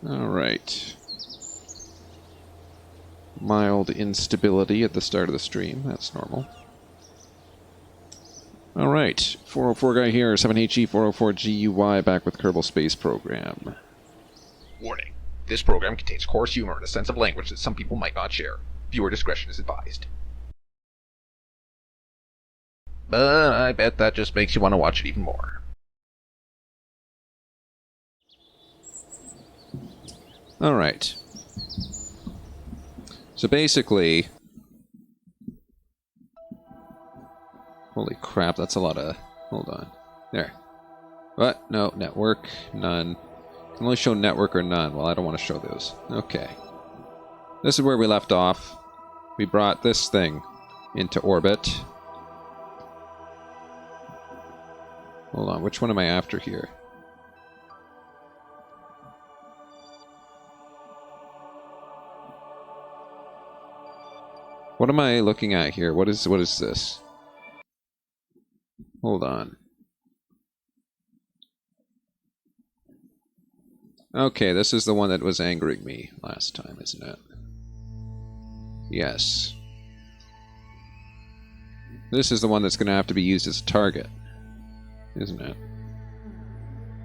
Alright. Mild instability at the start of the stream. That's normal. Alright. 404 guy here. 7HE 404GUY back with Kerbal Space Program. Warning. This program contains coarse humor and a sense of language that some people might not share. Viewer discretion is advised. But I bet that just makes you want to watch it even more. Alright. So basically... Holy crap, that's a lot of... Hold on. There. What? No, network, none. Can only show network or none. Well, I don't want to show those. Okay. This is where we left off. We brought this thing into orbit. Hold on, which one am I after here? What am I looking at here? What is this? Hold on. Okay, this is the one that was angering me last time, isn't it? Yes. This is the one that's going to have to be used as a target, isn't it?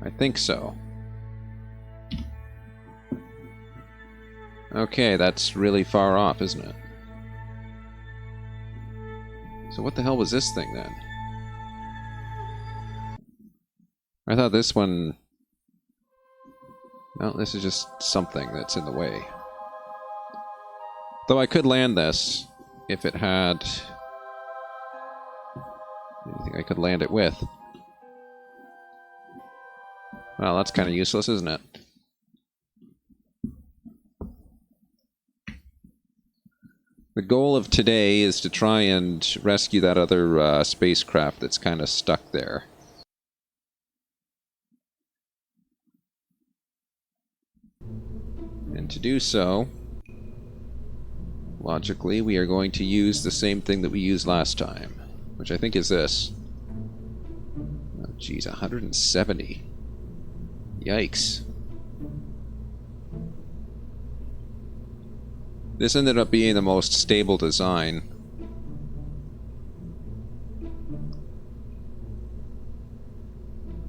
I think so. Okay, that's really far off, isn't it? So what the hell was this thing, then? I thought this one... Well, this is just something that's in the way. Though I could land this if it had... anything I could land it with. Well, that's kind of useless, isn't it? The goal of today is to try and rescue that other spacecraft that's kind of stuck there. And to do so, logically, we are going to use the same thing that we used last time, which I think is this. Oh, geez, 170. Yikes. This ended up being the most stable design.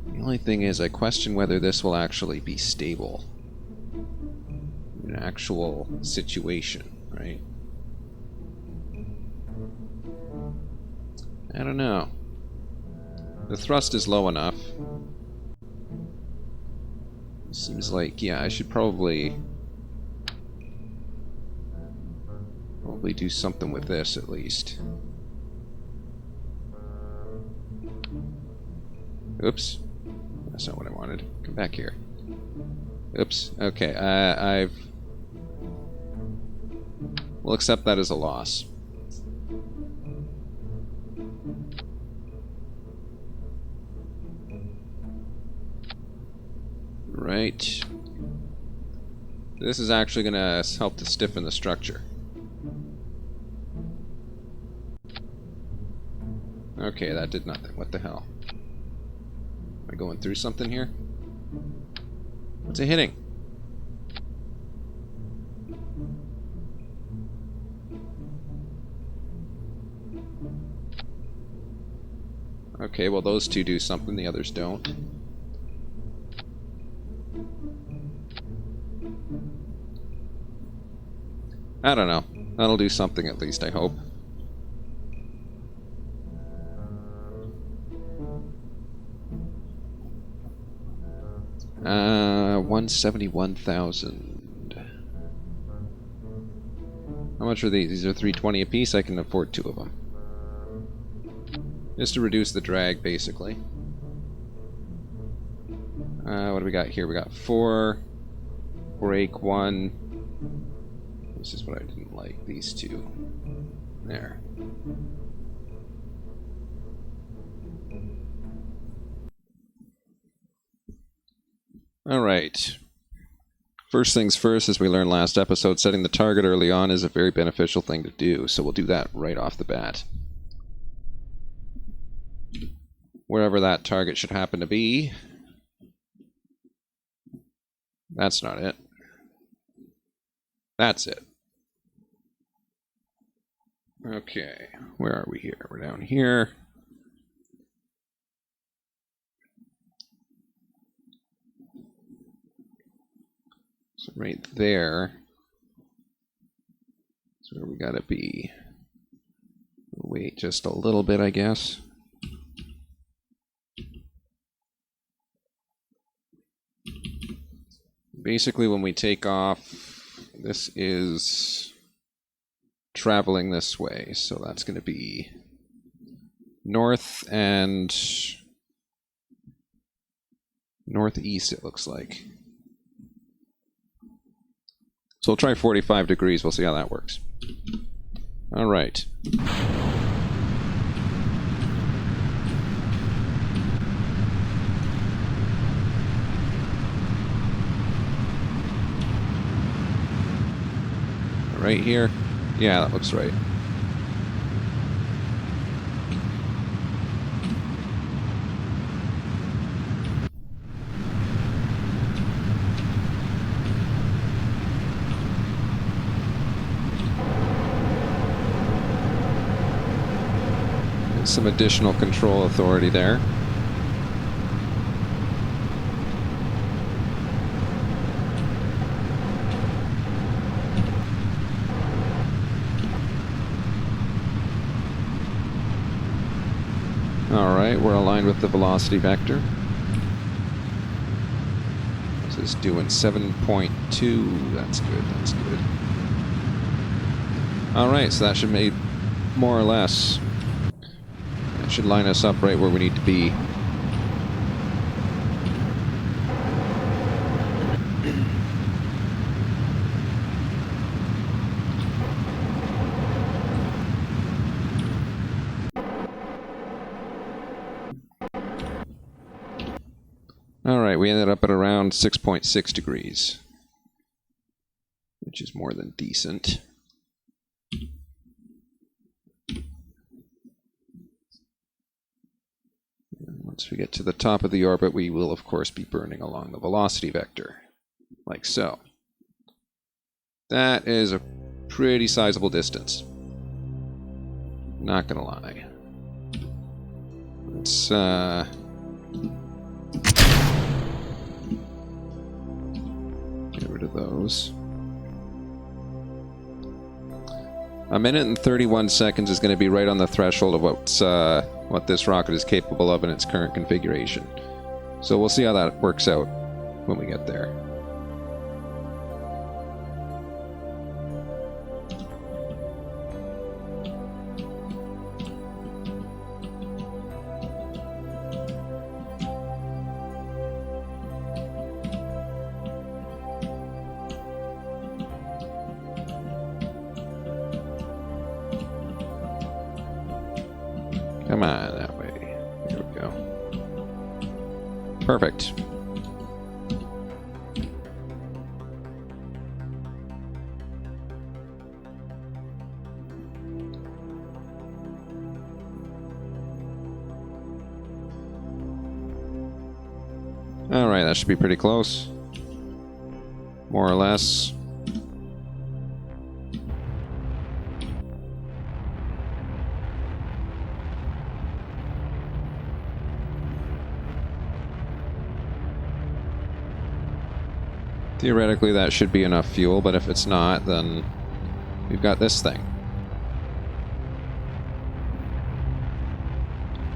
The only thing is, I question whether this will actually be stable. In an actual situation, right? I don't know. The thrust is low enough. Seems like, yeah, I should probably do something with this, at least. Oops. That's not what I wanted. Come back here. Oops. Okay, we'll accept that as a loss. Right. This is actually going to help to stiffen the structure. Okay, that did nothing. What the hell? Am I going through something here? What's it hitting? Okay, well those two do something, the others don't. I don't know. That'll do something at least, I hope. $171,000. How much are these? These are $320 a piece. I can afford 2 of them. Just to reduce the drag, basically. What do we got here? We got 4. Break 1. This is what I didn't like. These 2. There. Alright. First things first, as we learned last episode, setting the target early on is a very beneficial thing to do, so we'll do that right off the bat. Wherever that target should happen to be. That's not it. That's it. Okay, where are we here? We're down here. So right there is where we gotta be. Wait just a little bit, I guess. Basically, when we take off, this is traveling this way, so that's going to be north and northeast, it looks like. So we'll try 45 degrees, we'll see how that works. All right. Right here? Yeah, that looks right. Some additional control authority there. Alright, we're aligned with the velocity vector. This is doing 7.2. That's good, that's good. Alright, so that should make more or less. That should line us up right where we need to be. Alright, we ended up at around 6.6 degrees, which is more than decent. And once we get to the top of the orbit, we will, of course, be burning along the velocity vector, like so. That is a pretty sizable distance. Not gonna lie. Let's, get rid of those. A minute and 31 seconds is going to be right on the threshold of what this rocket is capable of in its current configuration. So we'll see how that works out when we get there. Come on, that way. There we go. Perfect. Alright, that should be pretty close. More or less. Theoretically, that should be enough fuel, but if it's not, then we've got this thing.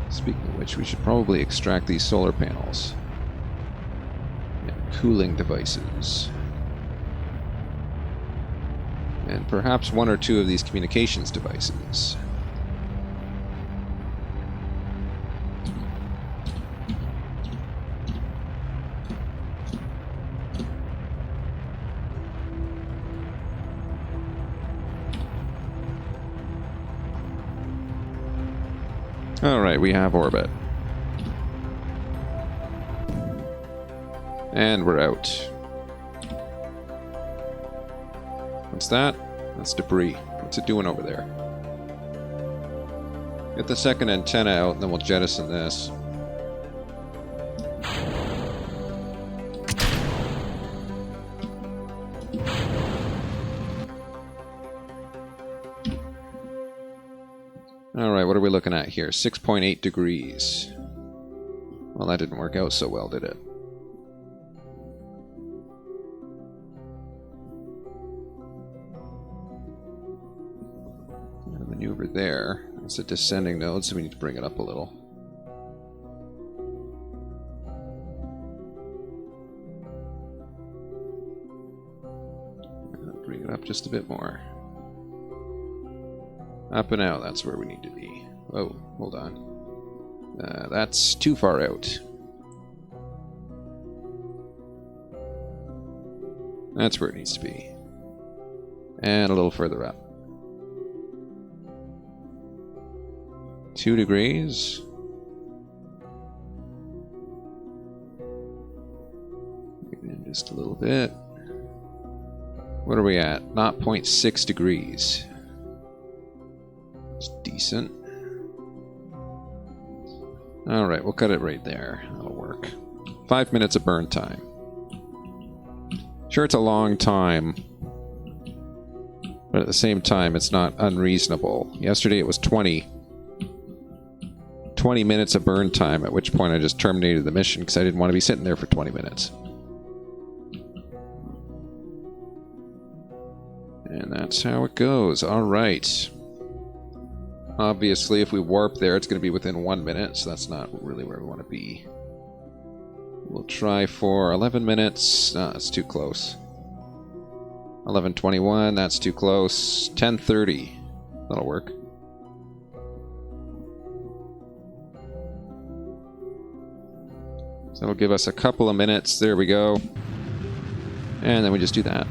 Speaking of which, we should probably extract these solar panels. And cooling devices. And perhaps one or two of these communications devices. Alright, we have orbit. And we're out. What's that? That's debris. What's it doing over there? Get the second antenna out and then we'll jettison this. Alright, what are we looking at here? 6.8 degrees. Well, that didn't work out so well, did it? A maneuver there. It's a descending node, so we need to bring it up a little. Bring it up just a bit more. Up and out, that's where we need to be. Oh, hold on. That's too far out. That's where it needs to be. And a little further up. 2 degrees. Bring it in just a little bit. What are we at? 0.6 degrees. It's decent. Alright, we'll cut it right there. That'll work. 5 minutes of burn time. Sure, it's a long time, but at the same time, it's not unreasonable. Yesterday it was 20 minutes of burn time, at which point I just terminated the mission because I didn't want to be sitting there for 20 minutes. And that's how it goes. Alright. Obviously, if we warp there, it's going to be within 1 minute, so that's not really where we want to be. We'll try for 11 minutes. No, that's too close. 11:21, that's too close. 10:30. That'll work. So that'll give us a couple of minutes. There we go. And then we just do that.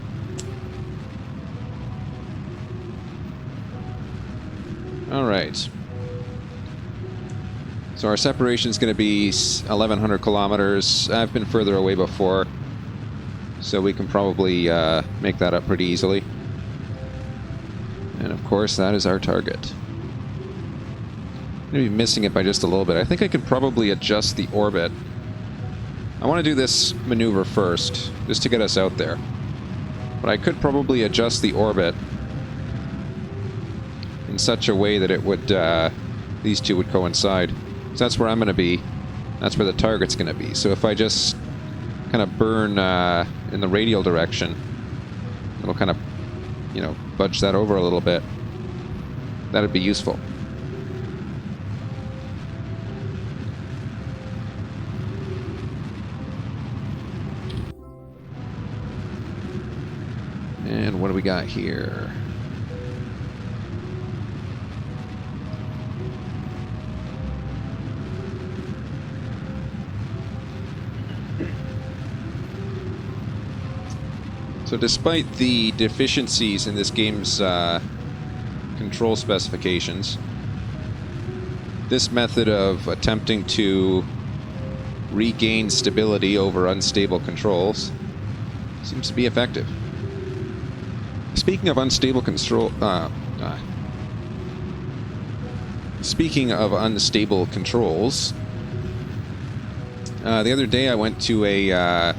Alright. So our separation is going to be 1,100 kilometers. I've been further away before, so we can probably make that up pretty easily. And of course, that is our target. I'm going to be missing it by just a little bit. I think I could probably adjust the orbit. I want to do this maneuver first, just to get us out there. But I could probably adjust the orbit in such a way that it would, these two would coincide. So that's where I'm going to be. That's where the target's going to be. So if I just kind of burn in the radial direction, it'll kind of, you know, budge that over a little bit. That'd be useful. And what do we got here? So despite the deficiencies in this game's control specifications, this method of attempting to regain stability over unstable controls seems to be effective. Speaking of unstable control, speaking of unstable controls, the other day I went to a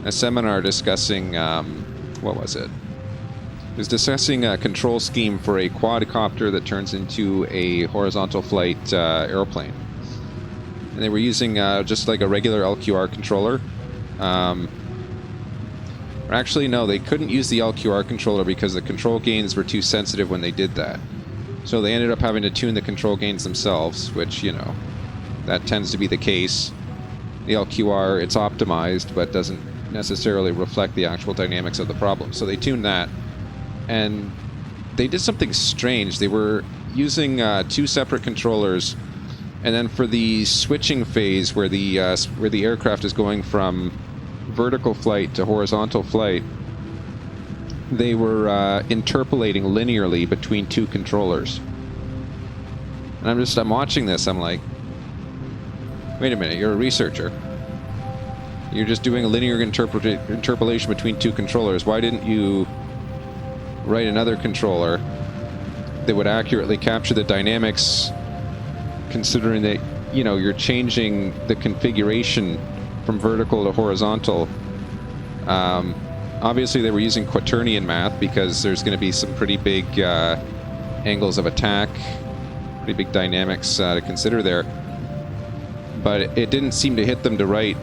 seminar discussing, what was it? It was discussing a control scheme for a quadcopter that turns into a horizontal flight airplane. And they were using just like a regular LQR controller. Actually, no, they couldn't use the LQR controller because the control gains were too sensitive when they did that. So they ended up having to tune the control gains themselves, which, you know, that tends to be the case. The LQR, it's optimized, but doesn't necessarily reflect the actual dynamics of the problem. So they tuned that, and they did something strange. They were using two separate controllers, and then for the switching phase where the aircraft is going from vertical flight to horizontal flight, they were interpolating linearly between two controllers. And I'm watching this, I'm like, wait a minute, you're a researcher. You're just doing a linear interpolation between two controllers. Why didn't you write another controller that would accurately capture the dynamics, considering that, you know, you're changing the configuration from vertical to horizontal? Obviously they were using quaternion math because there's going to be some pretty big angles of attack Pretty big dynamics to consider there. But it didn't seem to hit them to write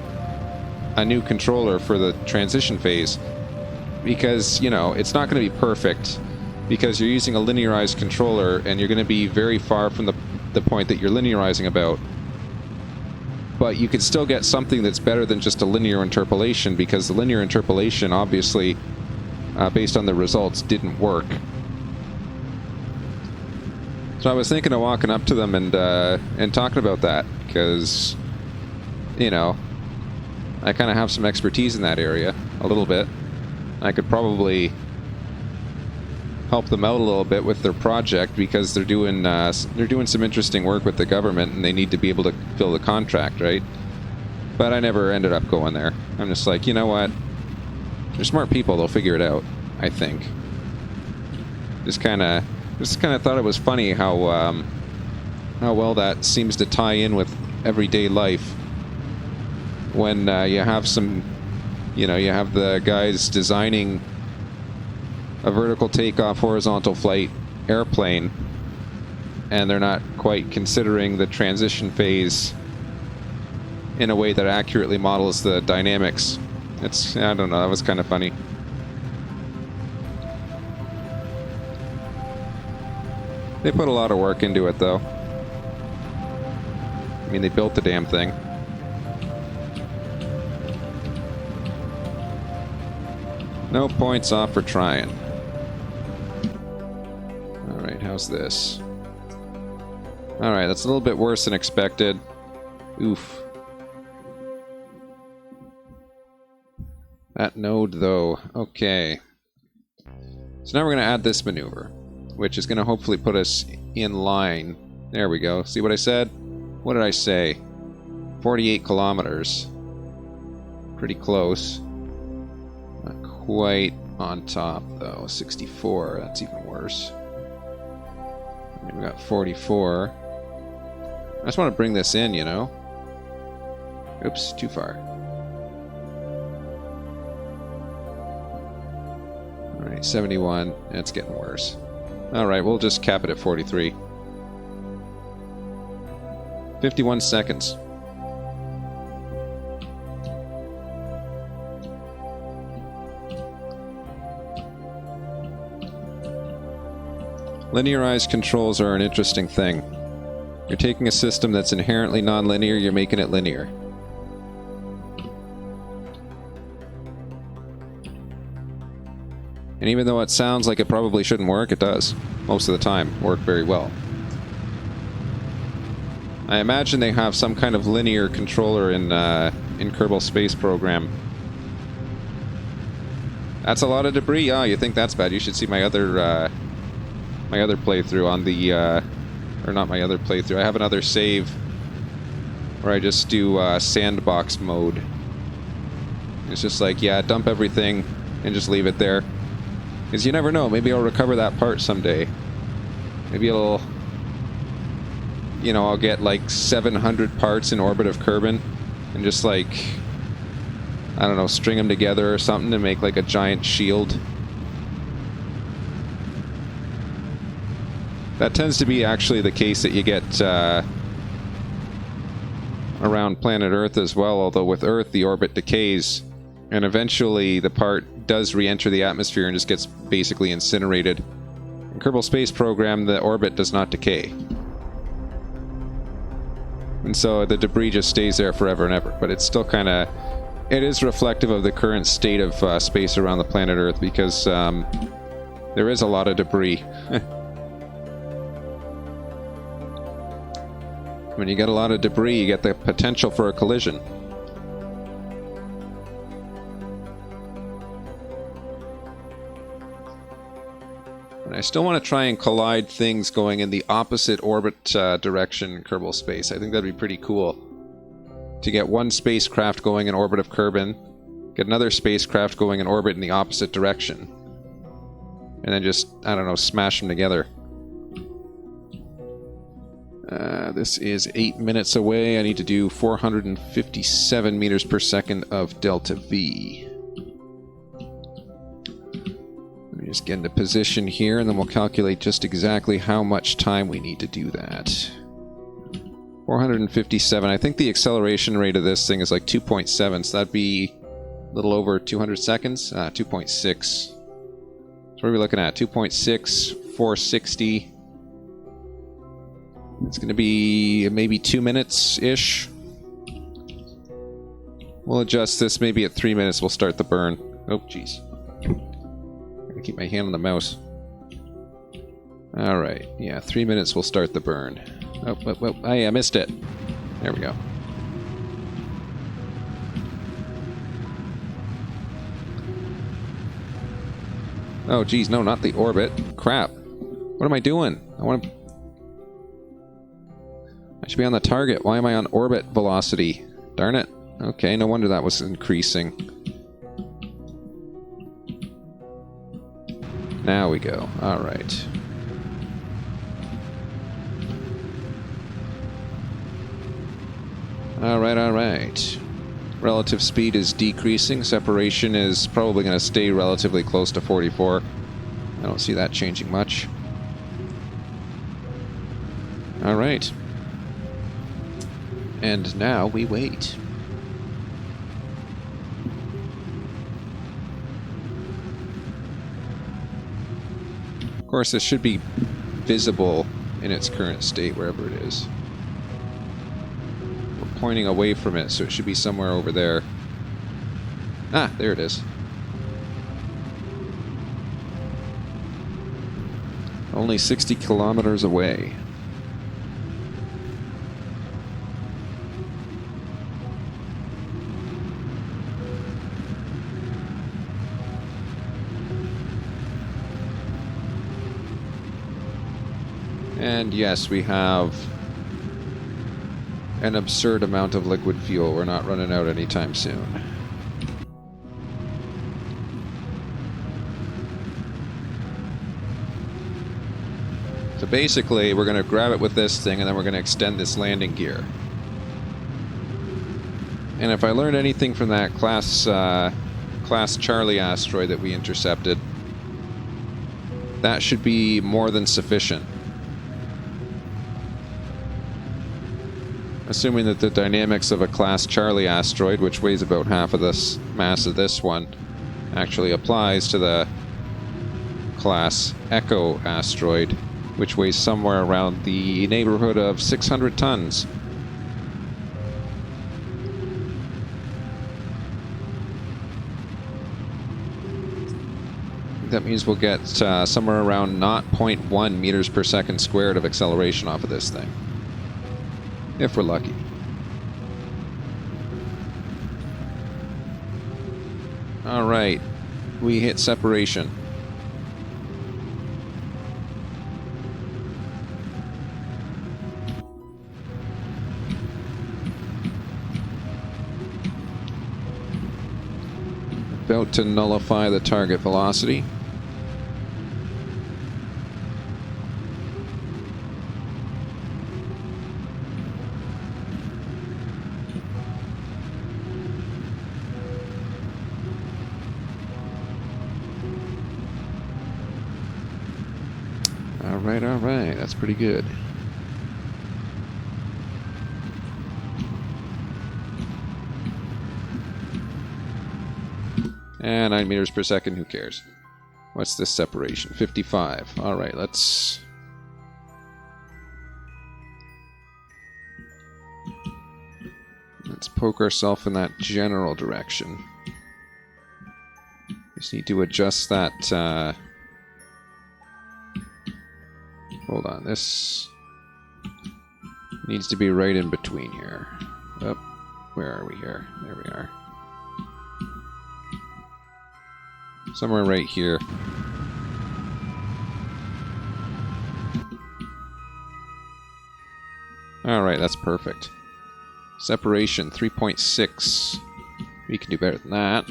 a new controller for the transition phase. Because, you know, it's not going to be perfect. Because you're using a linearized controller, and you're going to be very far from the point that you're linearizing about. But you could still get something that's better than just a linear interpolation, because the linear interpolation, obviously, based on the results, didn't work. So I was thinking of walking up to them and talking about that, because, you know, I kind of have some expertise in that area, a little bit. I could probably help them out a little bit with their project, because they're doing some interesting work with the government, and they need to be able to fill the contract, right? But I never ended up going there. I'm just like, you know what? They're smart people. They'll figure it out, I think. Just kind of thought it was funny how well that seems to tie in with everyday life. When you have some, you know, you have the guys designing a vertical takeoff, horizontal flight airplane, and they're not quite considering the transition phase in a way that accurately models the dynamics. I don't know, that was kind of funny. They put a lot of work into it, though. I mean, they built the damn thing. No points off for trying. Alright, how's this? Alright, that's a little bit worse than expected. Oof. That node, though. Okay. So now we're going to add this maneuver, which is going to hopefully put us in line. There we go. See what I said? What did I say? 48 kilometers. Pretty close. Not quite on top, though. 64. That's even worse. We got 44. I just want to bring this in, you know? Oops, too far. Alright, 71. It's getting worse. Alright, we'll just cap it at 43. 51 seconds. Linearized controls are an interesting thing. You're taking a system that's inherently non-linear, you're making it linear. And even though it sounds like it probably shouldn't work, it does. Most of the time, work very well. I imagine they have some kind of linear controller in Kerbal Space Program. That's a lot of debris. Oh, you think that's bad? You should see my other playthrough on the, or not my other playthrough. I have another save where I just do sandbox mode. It's just like, yeah, dump everything and just leave it there. Because you never know, maybe I'll recover that part someday. Maybe it'll, you know, I'll get like 700 parts in orbit of Kerbin and just like, I don't know, string them together or something to make like a giant shield. That tends to be actually the case that you get around planet Earth as well, although with Earth the orbit decays and eventually the part does re-enter the atmosphere and just gets basically incinerated. In Kerbal Space Program, the orbit does not decay. And so the debris just stays there forever and ever, but it's still kind of... It is reflective of the current state of space around the planet Earth, because there is a lot of debris. When you get a lot of debris, you get the potential for a collision. And I still want to try and collide things going in the opposite orbit direction in Kerbal Space. I think that'd be pretty cool. To get one spacecraft going in orbit of Kerbin, get another spacecraft going in orbit in the opposite direction. And then just, I don't know, smash them together. This is 8 minutes away. I need to do 457 meters per second of delta V. Let me just get into position here, and then we'll calculate just exactly how much time we need to do that. 457. I think the acceleration rate of this thing is like 2.7, so that'd be a little over 200 seconds. 2.6. So what are we looking at? 2.6, 460. It's going to be maybe 2 minutes-ish. We'll adjust this. Maybe at 3 minutes we'll start the burn. Oh, jeez. Gotta keep my hand on the mouse. Alright, yeah, 3 minutes we'll start the burn. Oh, I missed it. There we go. Oh, geez, no, not the orbit. Crap. What am I doing? I should be on the target. Why am I on orbit velocity? Darn it. Okay, no wonder that was increasing. Now we go. Alright. Alright. Relative speed is decreasing. Separation is probably going to stay relatively close to 44. I don't see that changing much. Alright. And now we wait. Of course, this should be visible in its current state, wherever it is. We're pointing away from it, so it should be somewhere over there. Ah, there it is. Only 60 kilometers away. And yes, we have an absurd amount of liquid fuel. We're not running out anytime soon. So basically, we're going to grab it with this thing, and then we're going to extend this landing gear. And if I learned anything from that Class Charlie asteroid that we intercepted, that should be more than sufficient. Assuming that the dynamics of a Class Charlie asteroid, which weighs about half of this mass of this one, actually applies to the Class Echo asteroid, which weighs somewhere around the neighborhood of 600 tons. That means we'll get somewhere around 0.1 meters per second squared of acceleration off of this thing. If we're lucky. Alright. We hit separation. About to nullify the target velocity. Alright, that's pretty good. And 9 meters per second, who cares? What's this separation? 55. Alright, let's poke ourselves in that general direction. Just need to adjust that, hold on, this needs to be right in between here. Oh, where are we here? There we are. Somewhere right here. Alright, that's perfect. Separation 3.6. We can do better than that.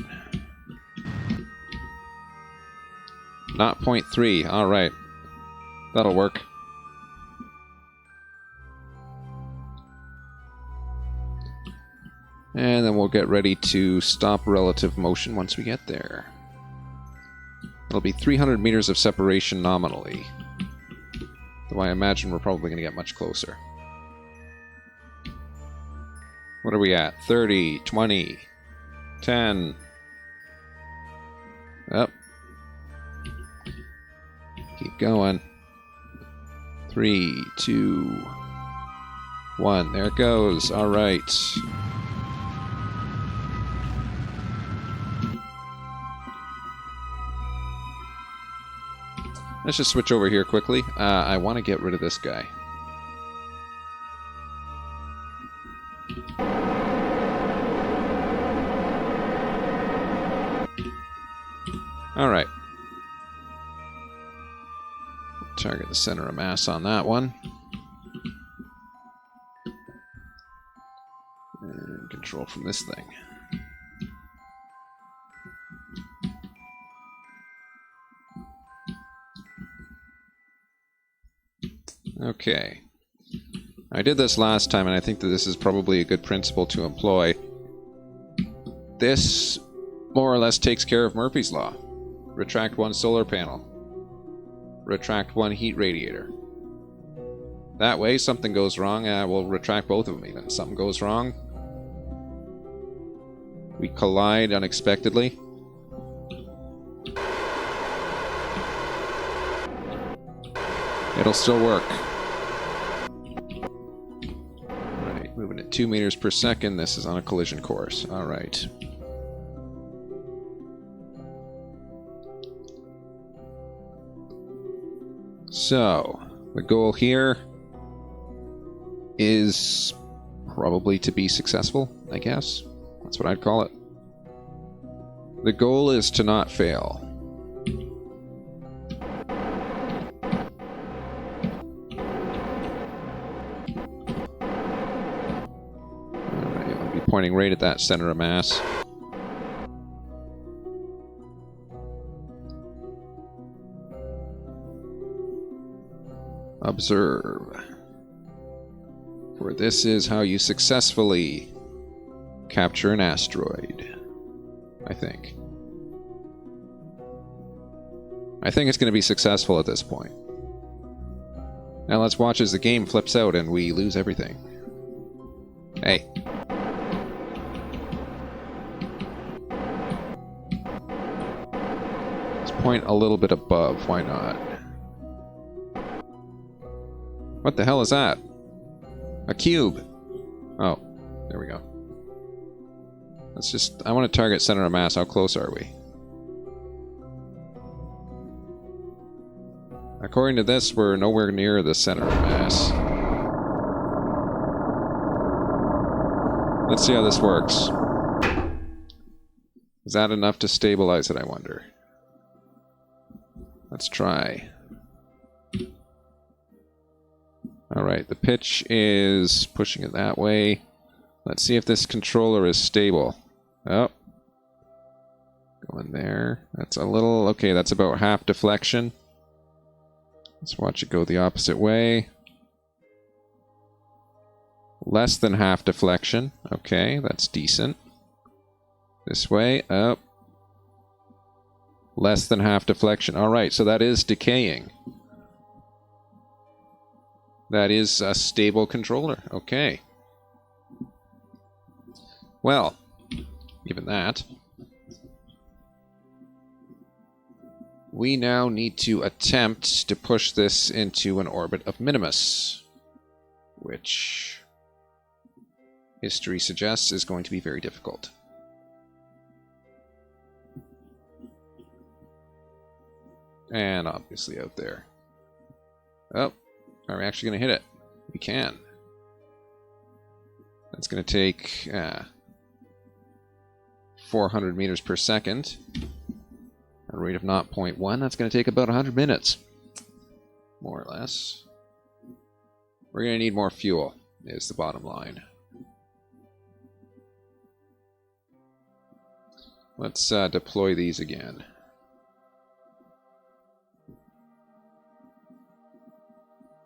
0.3. Alright. That'll work. And then we'll get ready to stop relative motion once we get there. It'll be 300 meters of separation nominally. Though I imagine we're probably going to get much closer. What are we at? 30, 20, 10. Up. Keep going. 3, 2, 1. There it goes. All right. Let's just switch over here quickly. I want to get rid of this guy. All right. Target the center of mass on that one. And control from this thing. Okay. I did this last time, and I think that this is probably a good principle to employ. This more or less takes care of Murphy's Law. Retract one solar panel. Retract one heat radiator. That way, something goes wrong, we'll retract both of them even. Something goes wrong. We collide unexpectedly. It'll still work. Alright, moving at 2 meters per second. This is on a collision course. Alright. So, the goal here is probably to be successful, I guess. That's what I'd call it. The goal is to not fail. Alright, I'll be pointing right at that center of mass. Observe. For this is how you successfully capture an asteroid. I think. I think it's going to be successful at this point. Now let's watch as the game flips out and we lose everything. Hey. Let's point a little bit above. Why not? What the hell is that? A cube. Oh, there we go. Let's just... I want to target center of mass. How close are we? According to this, we're nowhere near the center of mass. Let's see how this works. Is that enough to stabilize it, I wonder? Let's try. Alright, the pitch is pushing it that way. Let's see if this controller is stable. Oh. Going there. That's a little... Okay, that's about half deflection. Let's watch it go the opposite way. Less than half deflection. Okay, that's decent. This way. Up. Less than half deflection. Alright, so that is decaying. That is a stable controller. Okay. Well, given that, we now need to attempt to push this into an orbit of Minimus, which history suggests is going to be very difficult. And obviously out there. Oh. Are we actually going to hit it? We can. That's going to take 400 meters per second. At a rate of 0.1. That's going to take about 100 minutes. More or less. We're going to need more fuel, is the bottom line. Let's deploy these again.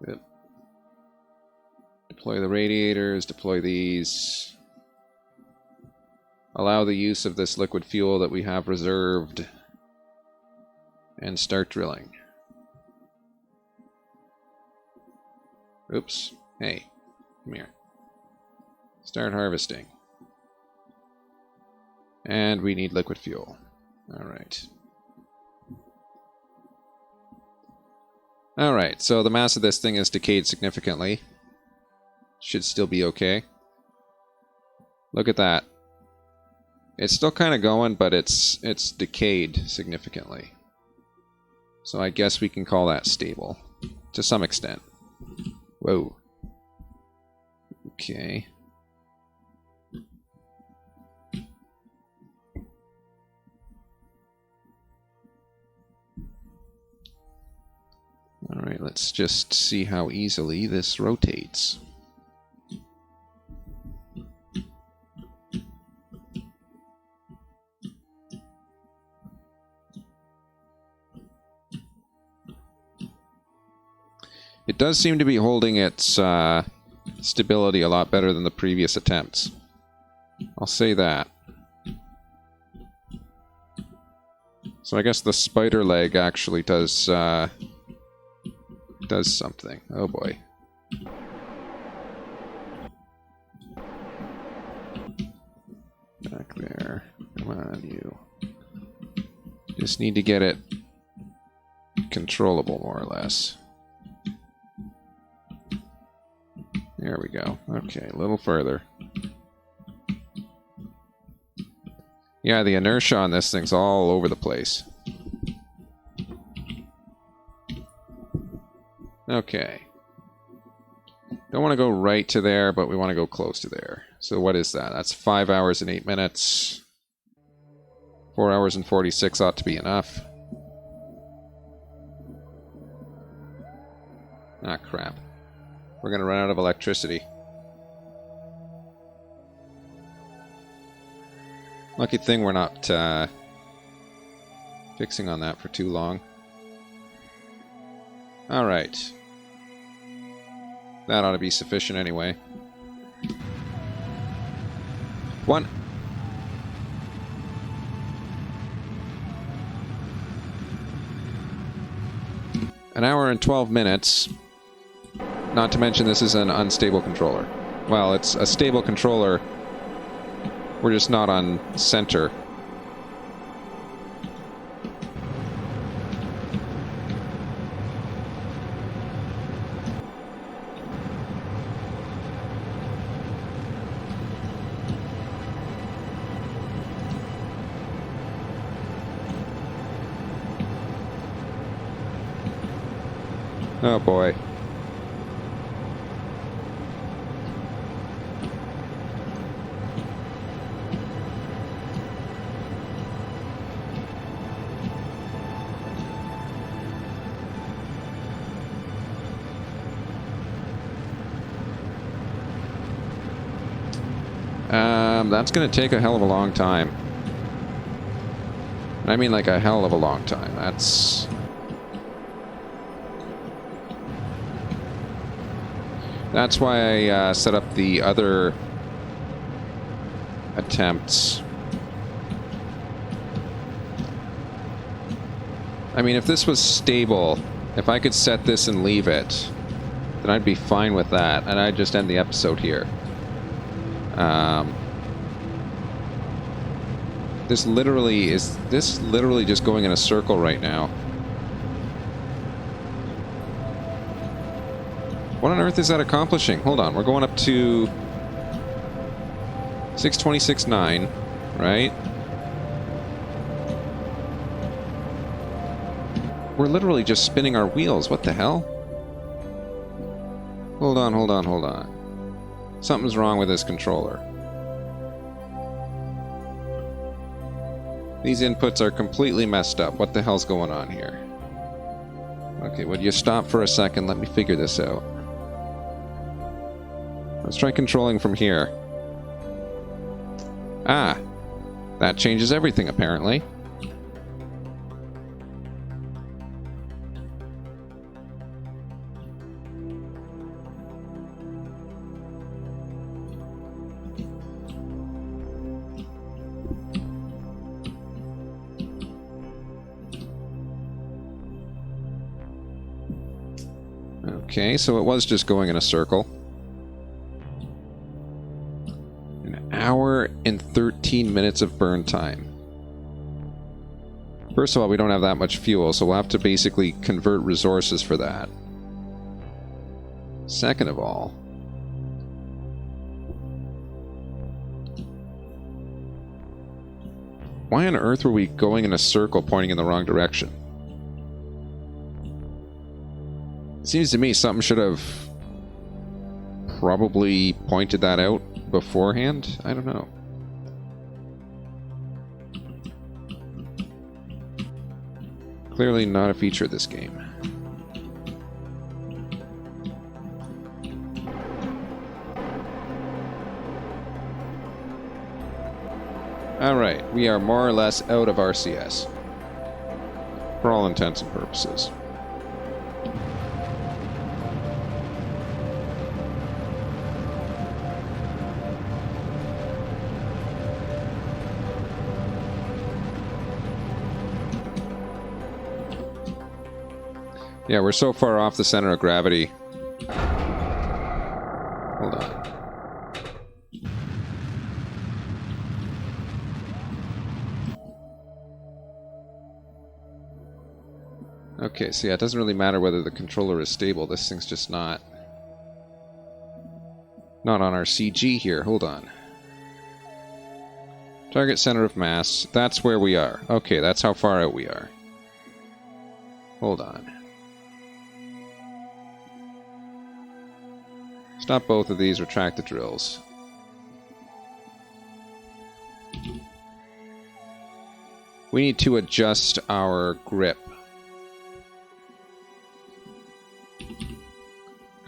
Yep. Deploy the radiators, deploy these. Allow the use of this liquid fuel that we have reserved. And start drilling. Oops. Hey, come here. Start harvesting. And we need liquid fuel. Alright. Alright, so the mass of this thing has decayed significantly. Should still be okay. Look at that. It's still kind of going, but it's decayed significantly. So I guess we can call that stable. To some extent. Whoa. Okay. Alright, let's just see how easily this rotates. It does seem to be holding its stability a lot better than the previous attempts. I'll say that. So I guess the spider leg actually does something. Oh boy. Back there. Come on, you. Just need to get it controllable, more or less. There we go. Okay, a little further. Yeah, the inertia on this thing's all over the place. Okay. Don't want to go right to there, but we want to go close to there. So what is that? That's 5 hours and 8 minutes. 4 hours and 46 ought to be enough. Ah, crap. We're going to run out of electricity. Lucky thing we're not fixing on that for too long. Alright. That ought to be sufficient anyway. One. An hour and 12 minutes. Not to mention this is an unstable controller. Well, it's a stable controller. We're just not on center. Oh boy. That's going to take a hell of a long time. I mean like a hell of a long time. That's why I set up the other attempts. I mean, if this was stable, if I could set this and leave it, then I'd be fine with that, and I'd just end the episode here. This literally just going in a circle right now. What on earth is that accomplishing? Hold on, we're going up to 626.9, right? We're literally just spinning our wheels. What the hell? Hold on, hold on, hold on. Something's wrong with this controller. These inputs are completely messed up. What the hell's going on here? Okay, would you stop for a second? Let me figure this out. Let's try controlling from here. Ah! That changes everything, apparently. Okay, so it was just going in a circle. An hour and 13 minutes of burn time. First of all, we don't have that much fuel, so we'll have to basically convert resources for that. Second of all, why on earth were we going in a circle pointing in the wrong direction? It seems to me something should have probably pointed that out beforehand. I don't know. Clearly not a feature of this game. Alright, we are more or less out of RCS. For all intents and purposes. Yeah, we're so far off the center of gravity. Hold on. Okay, so yeah, it doesn't really matter whether the controller is stable. This thing's just not on our CG here. Hold on. Target center of mass. That's where we are. Okay, that's how far out we are. Hold on. Stop both of these, retract the drills. We need to adjust our grip.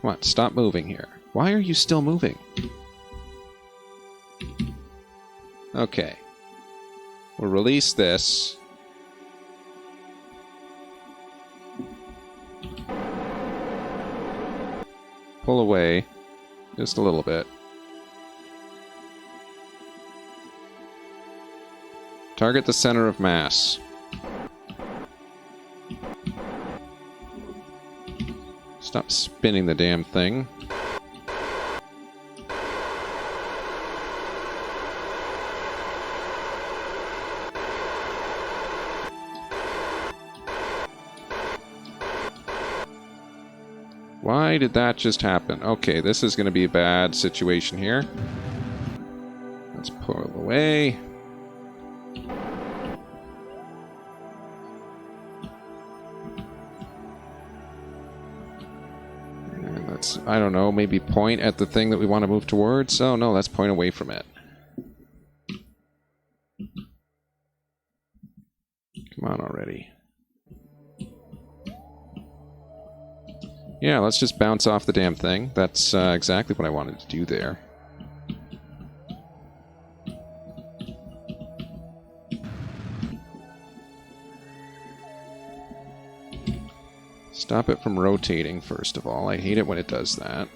Come on, stop moving here. Why are you still moving? Okay. We'll release this. Pull away. Just a little bit. Target the center of mass. Stop spinning the damn thing. Why did that just happen? Okay, this is going to be a bad situation here. Let's pull it away. And let's, I don't know, maybe point at the thing that we want to move towards. Oh no, let's point away from it. Come on already. Yeah, let's just bounce off the damn thing. That's exactly what I wanted to do there. Stop it from rotating, first of all. I hate it when it does that.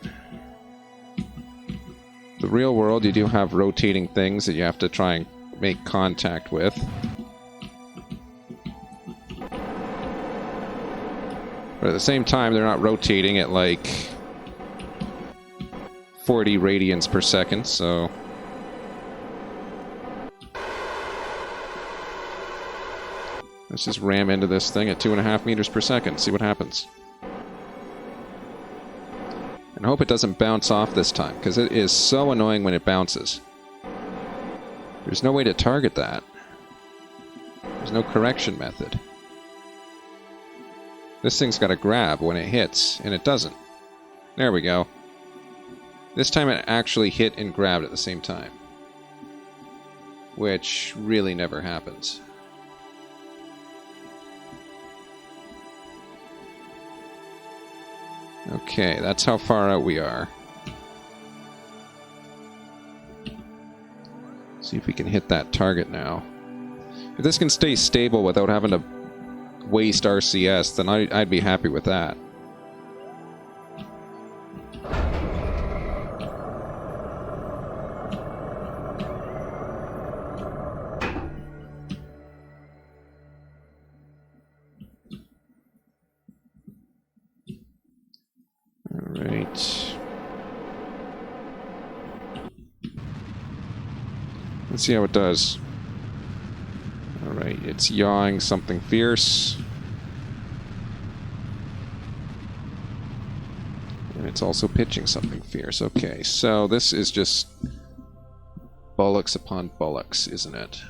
The real world, you do have rotating things that you have to try and make contact with. But at the same time, they're not rotating at like 40 radians per second, so... Let's just ram into this thing at 2.5 meters per second, see what happens. And hope it doesn't bounce off this time, because it is so annoying when it bounces. There's no way to target that. There's no correction method. This thing's got to grab when it hits, and it doesn't. There we go. This time it actually hit and grabbed at the same time. Which really never happens. Okay, that's how far out we are. See if we can hit that target now. If this can stay stable without having to waste RCS, then I'd be happy with that. Alright. Let's see how it does. Alright, it's yawing something fierce. And it's also pitching something fierce. Okay, so this is just bullocks upon bullocks, isn't it?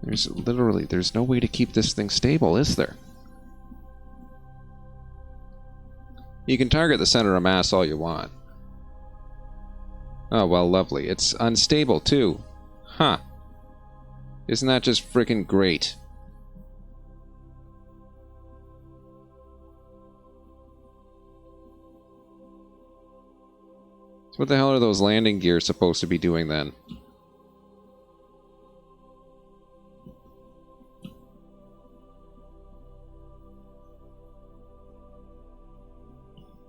There's no way to keep this thing stable, is there? You can target the center of mass all you want. Oh, well, lovely. It's unstable, too. Huh. Isn't that just frickin' great? So what the hell are those landing gears supposed to be doing then?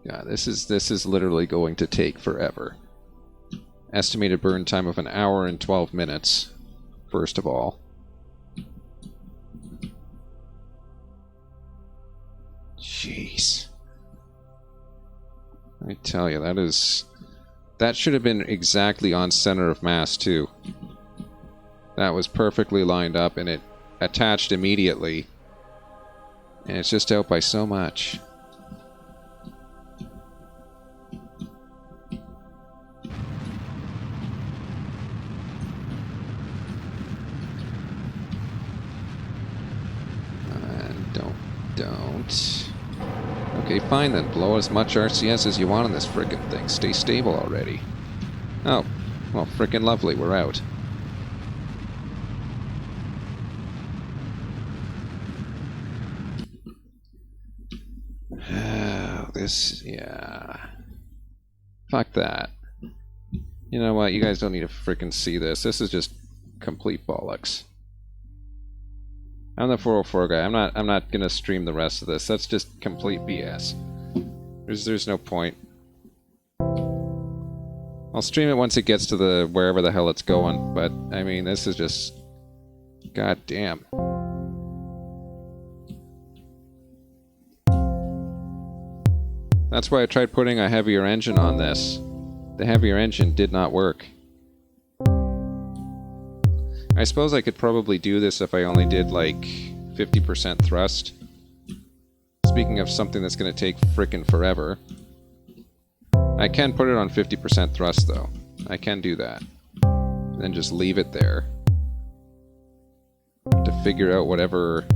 Yeah, this is literally going to take forever. Estimated burn time of 1 hour and 12 minutes, first of all. Jeez. I tell you, that should have been exactly on center of mass, too. That was perfectly lined up, and it attached immediately. And it's just out by so much. Don't. Okay, fine then. Blow as much RCS as you want on this frickin' thing. Stay stable already. Oh, well, frickin' lovely. We're out. Yeah. Fuck that. You know what? You guys don't need to frickin' see this. This is just complete bollocks. I'm the 404 guy. I'm not gonna stream the rest of this. That's just complete BS. There's no point. I'll stream it once it gets to the wherever the hell it's going, but I mean this is just god damn. That's why I tried putting a heavier engine on this. The heavier engine did not work. I suppose I could probably do this if I only did like 50% thrust. Speaking of something that's going to take frickin' forever. I can put it on 50% thrust though. I can do that. And then just leave it there. To figure out whatever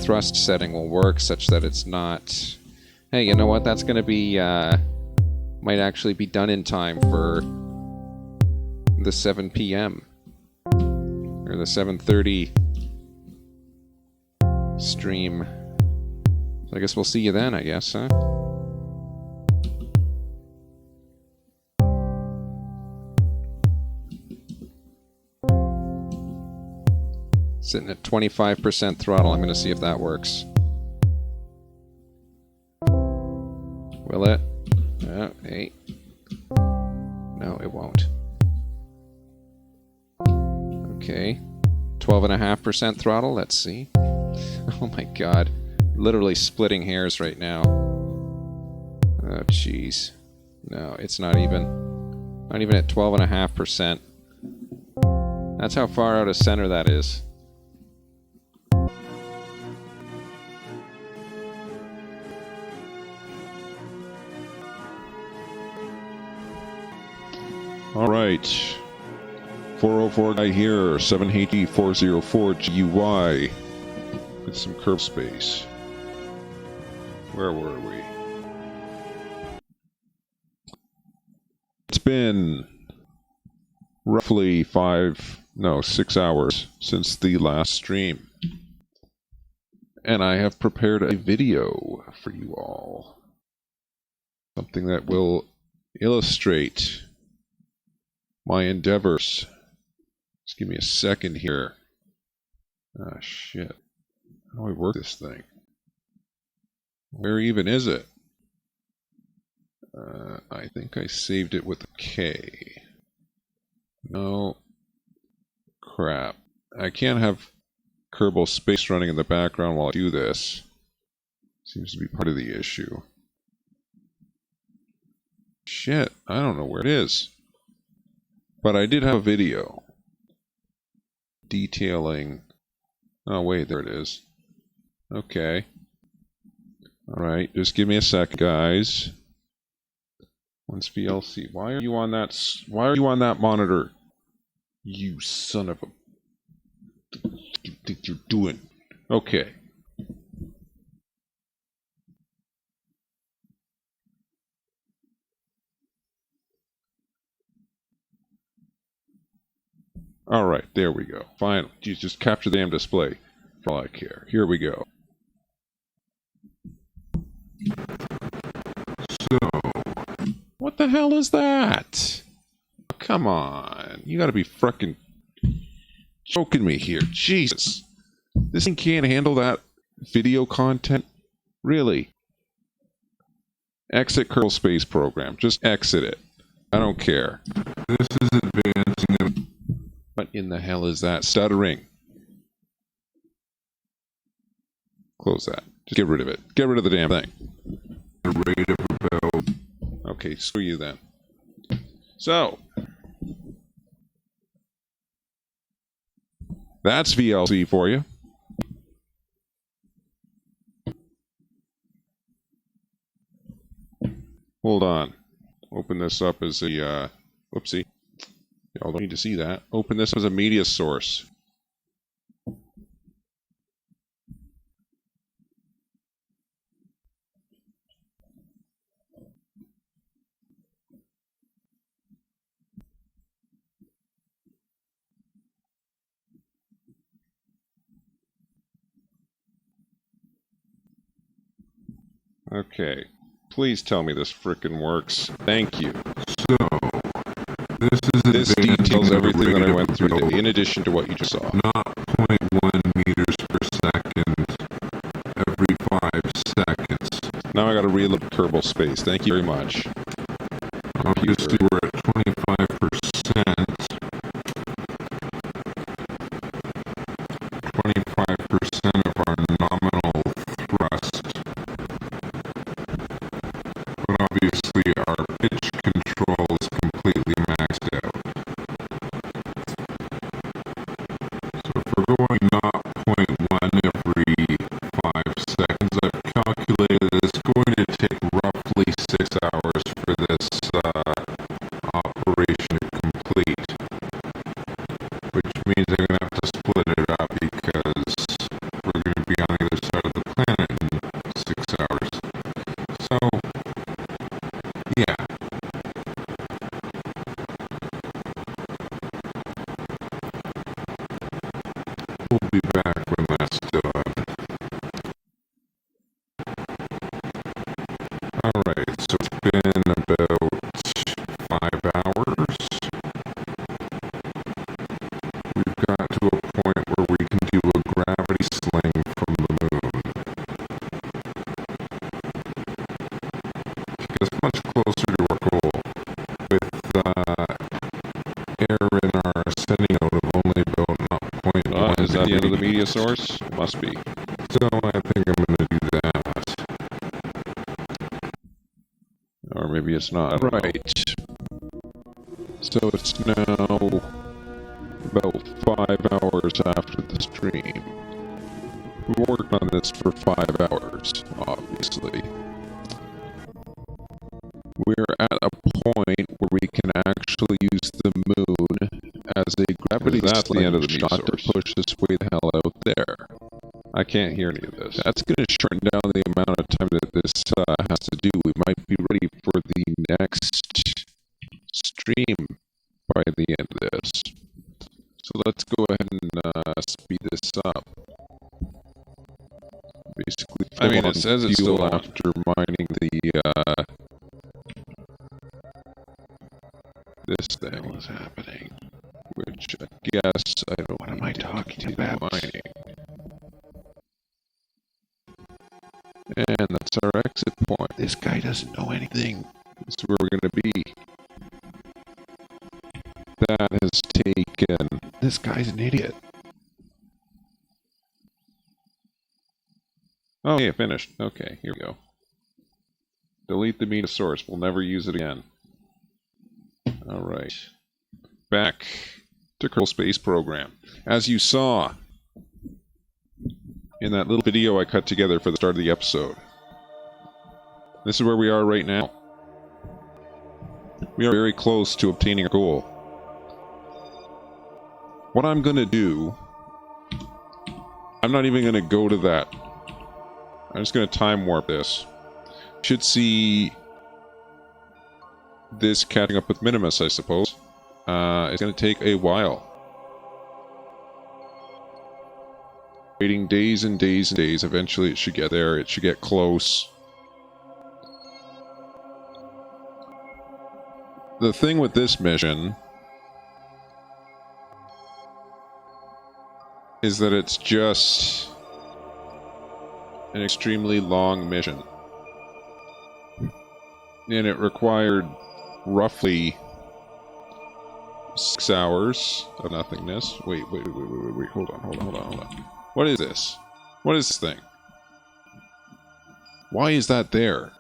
thrust setting will work such that it's not... Hey, you know what? That's going to be... might actually be done in time for... the 7 p.m. or the 7:30 stream. So I guess we'll see you then, I guess, huh? Sitting at 25% throttle. I'm going to see if that works. Will it? Oh, hey. No, it won't. Okay, 12.5% throttle, let's see. Oh my god, literally splitting hairs right now. Oh jeez. No, it's not even at 12.5%. That's how far out of center that is. Alright. 404 guy here, 7HE404 GUI with some Kerbal Space. Where were we? It's been roughly 6 hours since the last stream. And I have prepared a video for you all. Something that will illustrate my endeavors. Just give me a second here. Ah, shit. How do I work this thing? Where even is it? I think I saved it with a K. No. Crap. I can't have Kerbal Space running in the background while I do this. Seems to be part of the issue. Shit, I don't know where it is. But I did have a video detailing... Oh, wait, there it is. Okay. Alright, just give me a sec, guys. Once VLC. Why are you on that monitor? You son of a... What do you think you're doing? Okay. Alright, there we go. Finally. Geez, just capture the damn display. For all I care. Here we go. So, what the hell is that? Oh, come on. You gotta be frickin' joking me here. Jesus. This thing can't handle that video content? Really? Exit Kerbal Space Program. Just exit it. I don't care. This is advancing. What in the hell is that? Stuttering. Close that. Just get rid of it. Get rid of the damn thing. The rate of about... Okay, screw you then. So. That's VLC for you. Hold on. Open this up as a... whoopsie. Y'all don't need to see that. Open this as a media source. Okay. Please tell me this frickin' works. Thank you. So, this details everything that I went through today, in addition to what you just saw. Not 0.1 meters per second every 5 seconds. Now I gotta reload Kerbal Space. Thank you very much. Obviously, we're at 25%. 25% of our nominal thrust. But obviously our pitch control is completely maxed out. So if we're going not 0.1 every 5 seconds, I've calculated that it's going to take roughly 6 hours for this operation to complete. Which means I'm going to have to split it up because we're going to be on the other side of the planet in 6 hours. So, yeah. We'll be back when that's done. Alright, so it's been about 5 hours. We've got to a point where we can do a gravity sling from the moon. Get us much closer to our goal. With air in our ascending node of only about 0.1. Is that the end of the media source? Must be. So I think I'm going to do that. Or maybe it's not. Right. So it's now about 5 hours after the stream. We worked on this for 5 hours, obviously. We're at a point where we can actually use the moon as a gravity sling shot to push this way the hell out there. I can't hear any of this. That's going to shorten down the amount of time that this has to do. We might be ready for the next stream by the end of this. So let's go ahead and speed this up. Basically, I mean, it says it's still after mining the this thing was happening, which I guess I don't. What am I talking about? Mining. And that's our exit point. This guy doesn't know anything. This is where we're going to be. That has taken... This guy's an idiot. Oh, yeah, finished. Okay, here we go. Delete the media source. We'll never use it again. Alright. Back to Kerbal Space Program. As you saw in that little video I cut together for the start of the episode, this is where we are right now. We are very close to obtaining our goal. What I'm going to do, I'm not even going to go to that. I'm just going to time warp this. Should see this catching up with Minimus, I suppose. It's going to take a while. Waiting days and days and days. Eventually it should get there. It should get close. The thing with this mission is that it's just an extremely long mission. And it required roughly 6 hours of nothingness. Wait, hold on. What is this? What is this thing? Why is that there?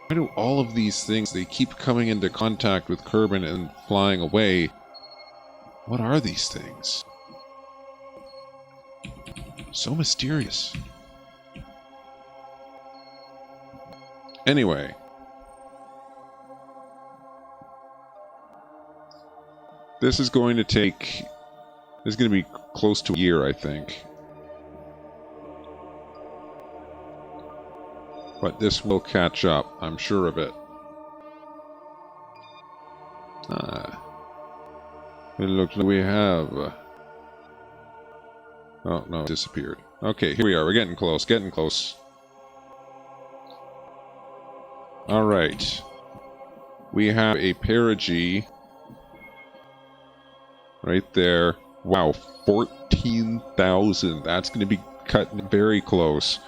Why do all of these things, they keep coming into contact with Kerbin and flying away? What are these things? So mysterious. Anyway. This is going to take... This is going to be close to a year, I think. But this will catch up. I'm sure of it. It looks like we have... Oh, no, it disappeared. Okay, here we are. We're getting close. Getting close. Alright. We have a perigee. Right there. Wow, 14,000. That's going to be cutting very close.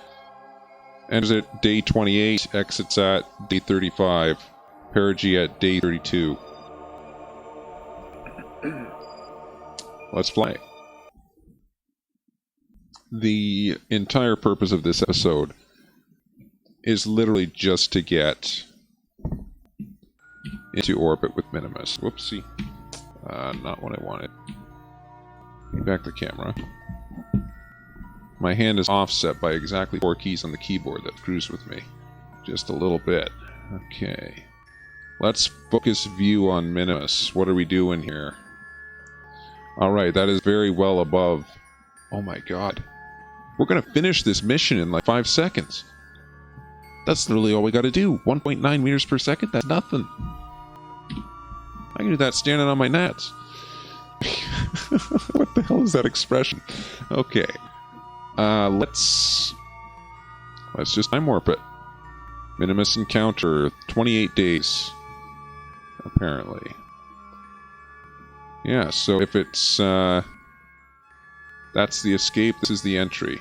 Enters at day 28, exits at day 35. Perigee at day 32. Let's fly. The entire purpose of this episode is literally just to get into orbit with Minimus. Whoopsie. Not what I wanted. Back the camera. My hand is offset by exactly 4 keys on the keyboard that screws with me. Just a little bit. Okay. Let's focus view on Minimus. What are we doing here? Alright, that is very well above. Oh my god. We're gonna finish this mission in like 5 seconds. That's literally all we gotta do. 1.9 meters per second? That's nothing. I can do that standing on my nats. What the hell is that expression? Okay. Let's just time warp it. Minimus encounter 28 days. Apparently. Yeah, so if it's that's the escape, this is the entry.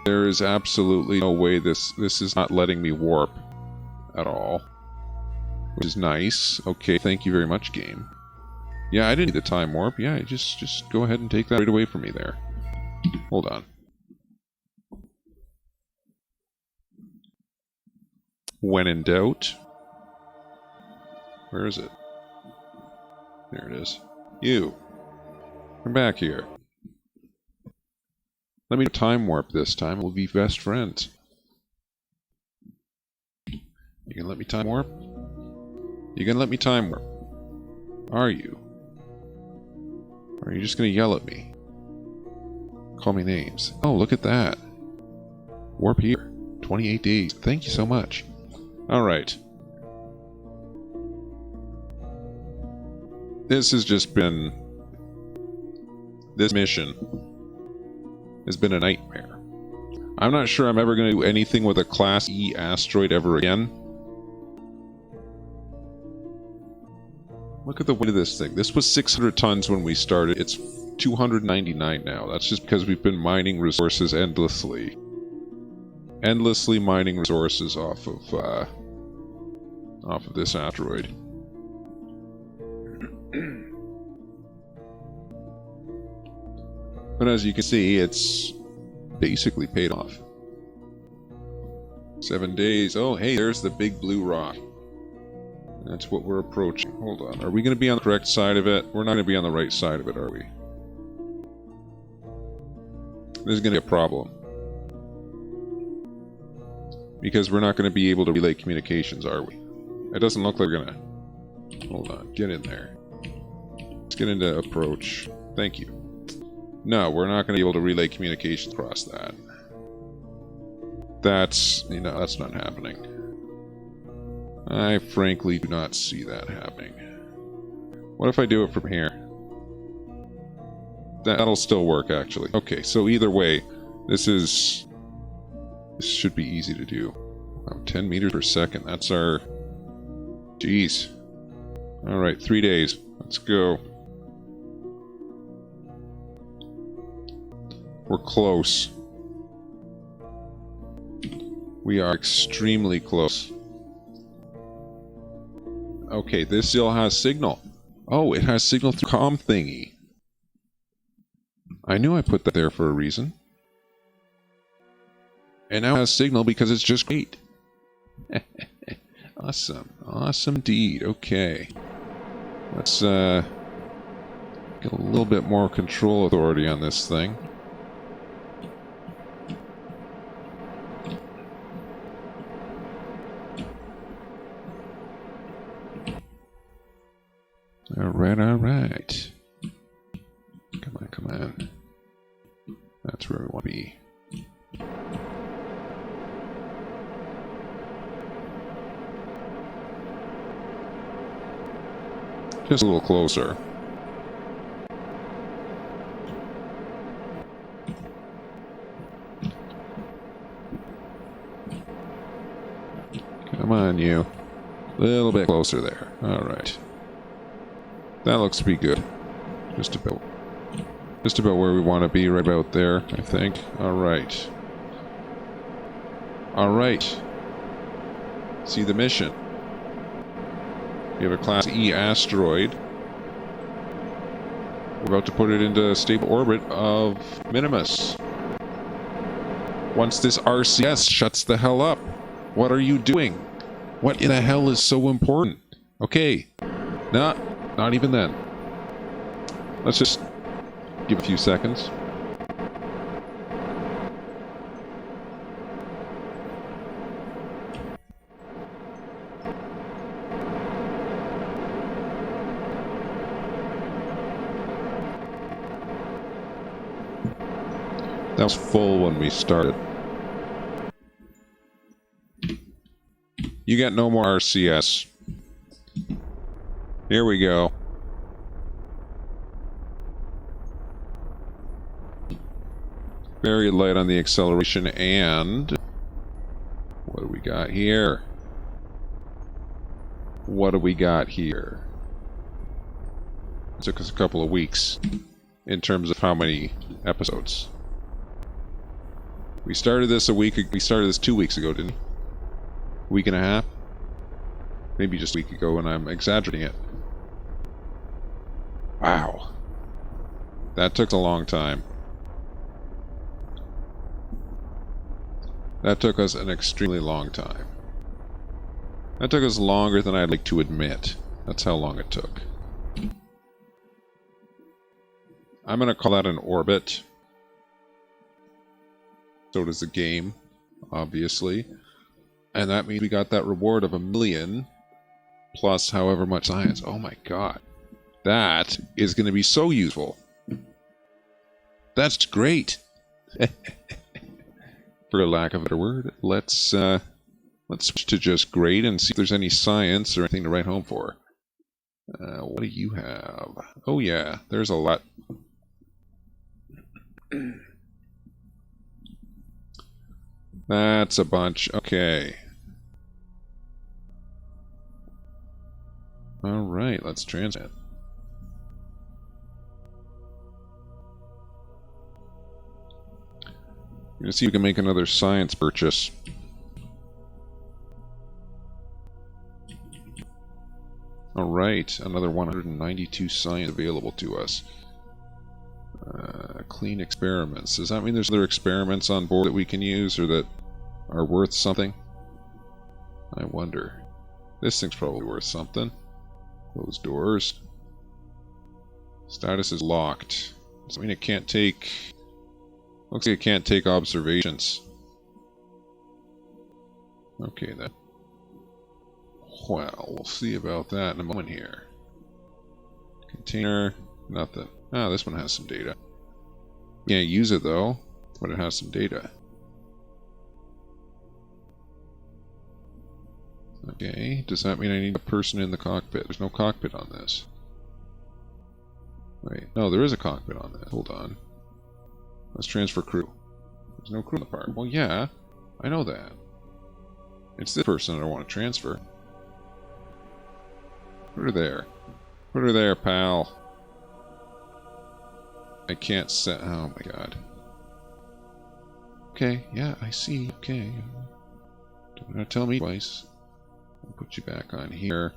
There is absolutely no way this is not letting me warp at all. Which is nice. Okay, thank you very much, game. Yeah, I didn't need the time warp. Yeah, just go ahead and take that right away from me there. Hold on. When in doubt. Where is it? There it is. You. Come back here. Let me time warp this time. We'll be best friends. You gonna let me time warp? You gonna let me time warp? Are you? Or are you just gonna yell at me? Call me names. Oh, look at that. Warp here. 28 days. Thank you so much. Alright. This has just been... This mission has been a nightmare. I'm not sure I'm ever going to do anything with a Class E asteroid ever again. Look at the weight of this thing. This was 600 tons when we started. It's 299 now. That's just because we've been mining resources endlessly. Endlessly mining resources off of this asteroid. But as you can see, it's basically paid off. 7 days. Oh, hey, there's the big blue rock. That's what we're approaching. Hold on. Are we going to be on the correct side of it? We're not going to be on the right side of it, are we? This is going to be a problem. Because we're not going to be able to relay communications, are we? It doesn't look like we're going to... Hold on. Get in there. Let's get into approach. Thank you. No, we're not going to be able to relay communications across that. That's, that's not happening. I frankly do not see that happening. What if I do it from here? That'll still work, actually. Okay, so either way, this should be easy to do. Oh, 10 meters per second. That's our... Jeez. Alright, 3 days. Let's go. We're close. We are extremely close. Okay, this still has signal. Oh, it has signal through comm thingy. I knew I put that there for a reason. And now it has signal because it's just great. Awesome. Awesome indeed. Okay. Let's get a little bit more control authority on this thing. Alright, alright. Come on, come on. That's where we want to be. Just a little closer. Come on, you. A little bit closer there. Alright. That looks to be good. Just about where we want to be, right about there, I think. Alright. Alright. See the mission. We have a Class E asteroid. We're about to put it into stable orbit of Minimus. Once this RCS shuts the hell up. What are you doing? What in the hell is so important? Okay. Nah. Not even then. Let's just give a few seconds. That was full when we started. You got no more RCS. Here we go. Very light on the acceleration, and what do we got here? What do we got here? It took us a couple of weeks in terms of how many episodes. We started this 2 weeks ago, didn't we? A week and a half? Maybe just a week ago, and I'm exaggerating it. Wow. That took a long time. That took us an extremely long time. That took us longer than I'd like to admit. That's how long it took. I'm going to call that an orbit. So does the game, obviously. And that means we got that reward of 1 million plus however much science. Oh my god. That is going to be so useful. That's great. For a lack of a better word, let's switch to just great and see if there's any science or anything to write home for. What do you have? Oh yeah, there's a lot. That's a bunch. Okay. Alright, let's transmit. We're gonna see if we can make another science purchase. Alright, another 192 science available to us. clean experiments. Does that mean there's other experiments on board that we can use or that are worth something? I wonder. This thing's probably worth something. Closed doors. Status is locked. Does that mean it can't take... Looks like it can't take observations. Okay then. Well, we'll see about that in a moment here. Container, nothing. Ah, this one has some data. Can't use it though, but it has some data. Okay, does that mean I need a person in the cockpit? There's no cockpit on this. Wait, no, there is a cockpit on this. Hold on. Let's transfer crew. There's no crew in the part. Well, yeah, I know that. It's this person I don't want to transfer. Put her there. Put her there, pal. I can't set... Oh my god. Okay, yeah, I see. Okay. Don't tell me twice. I'll put you back on here.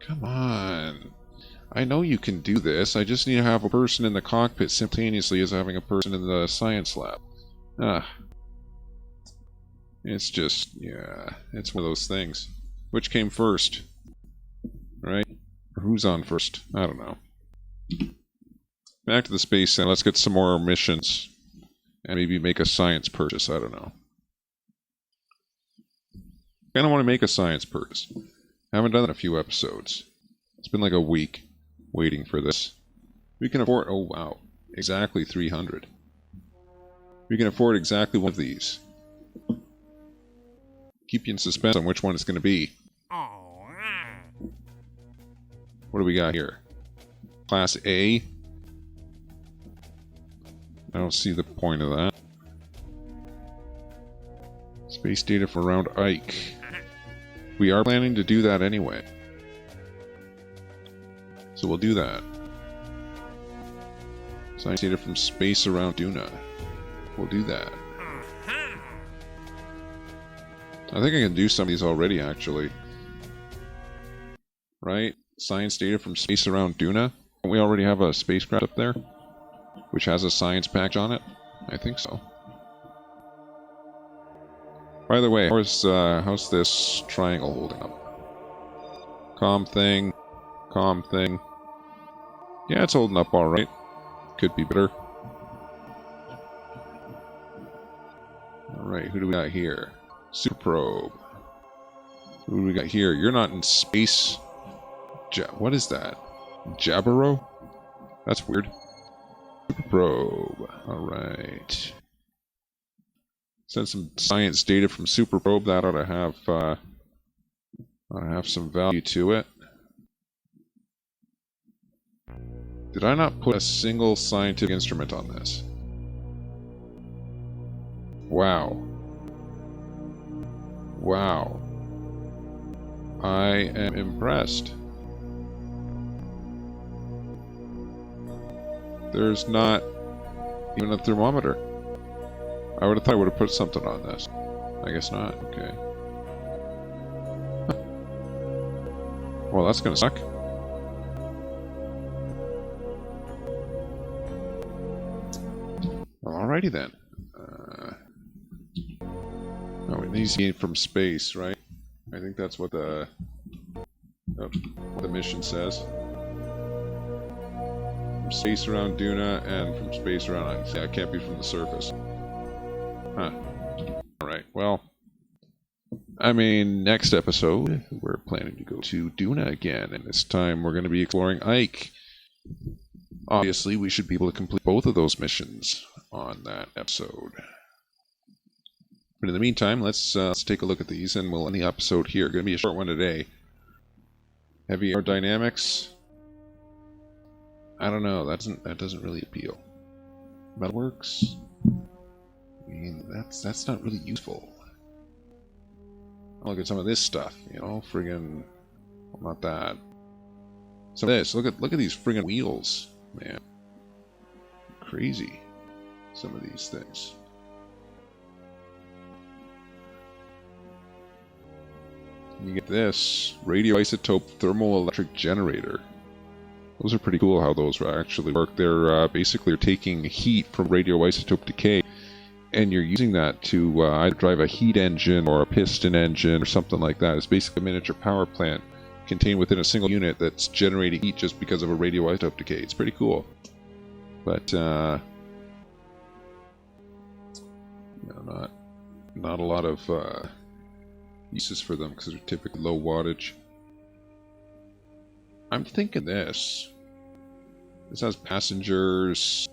Come on. I know you can do this. I just need to have a person in the cockpit simultaneously as having a person in the science lab. Ah. It's just, yeah, it's one of those things. Which came first? Right? Or who's on first? I don't know. Back to the space center. Let's get some more missions. And maybe make a science purchase. I don't know. I kind of want to make a science purchase. Haven't done that in a few episodes. It's been like a week waiting for this. We can afford... Oh, wow. Exactly 300. We can afford exactly one of these. Keep you in suspense on which one it's going to be. What do we got here? Class A? I don't see the point of that. Space data from around Ike. We are planning to do that anyway. So we'll do that. Science data from space around Duna. We'll do that. I think I can do some of these already, actually. Right? Science data from space around Duna? Don't we already have a spacecraft up there? Which has a science package on it? I think so. By the way, how's this triangle holding up? Comm thing. Comm thing. Yeah, it's holding up alright. Could be better. Alright, who do we got here? Super probe. Who do we got here? You're not in space. What is that? Jabberoo? That's weird. Super probe. Alright. Send some science data from Super Probe. That ought to have some value to it. Did I not put a single scientific instrument on this? Wow. Wow. I am impressed. There's not even a thermometer. I would have thought I would have put something on this. I guess not. Okay. Huh. Well, that's gonna suck. Alrighty then. Oh, it needs to be from space, right? I think that's what the mission says. From space around Duna and from space around Ice. Yeah, it can't be from the surface. Huh. Alright, well, I mean, next episode, we're planning to go to Duna again, and this time we're going to be exploring Ike. Obviously, we should be able to complete both of those missions on that episode. But in the meantime, let's take a look at these, and we'll end the episode here. Going to be a short one today. Heavy aerodynamics. I don't know. That doesn't really appeal. Metalworks. I mean, that's not really useful. I'll look at some of this stuff. You know, friggin'. Well, not that. Some of this. Look at these friggin' wheels, man. Crazy. Some of these things. You get this radioisotope thermoelectric generator. Those are pretty cool how those actually work. They're basically taking heat from radioisotope decay, and you're using that to either drive a heat engine or a piston engine or something like that. It's basically a miniature power plant contained within a single unit that's generating heat just because of a radioisotope decay. It's pretty cool. But, no, not a lot of uses for them because they're typically low wattage. I'm thinking this. This has passengers,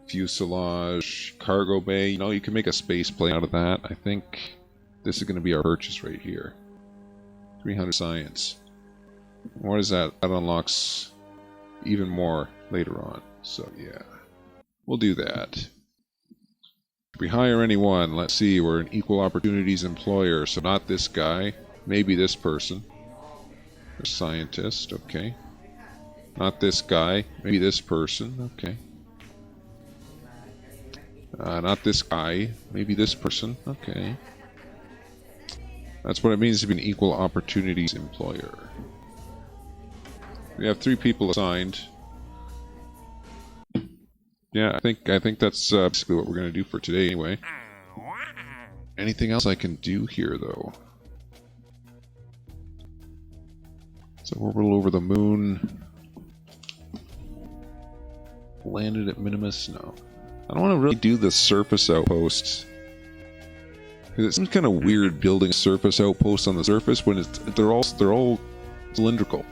fuselage, cargo bay. You know, you can make a space plane out of that. I think this is going to be our purchase right here. 300 science. What is that? That unlocks even more later on. So, yeah. We'll do that. If we hire anyone, let's see, we're an equal opportunities employer. So not this guy. Maybe this person. A scientist, okay. Not this guy. Maybe this person, okay. Not this guy. Maybe this person, okay. That's what it means to be an equal opportunities employer. We have 3 people assigned. Yeah, I think that's basically what we're going to do for today anyway. Anything else I can do here, though? So we're all over the moon. Landed at Minimus? No. I don't want to really do the surface outposts. Because it seems kind of weird building a surface outpost on the surface when they're all cylindrical.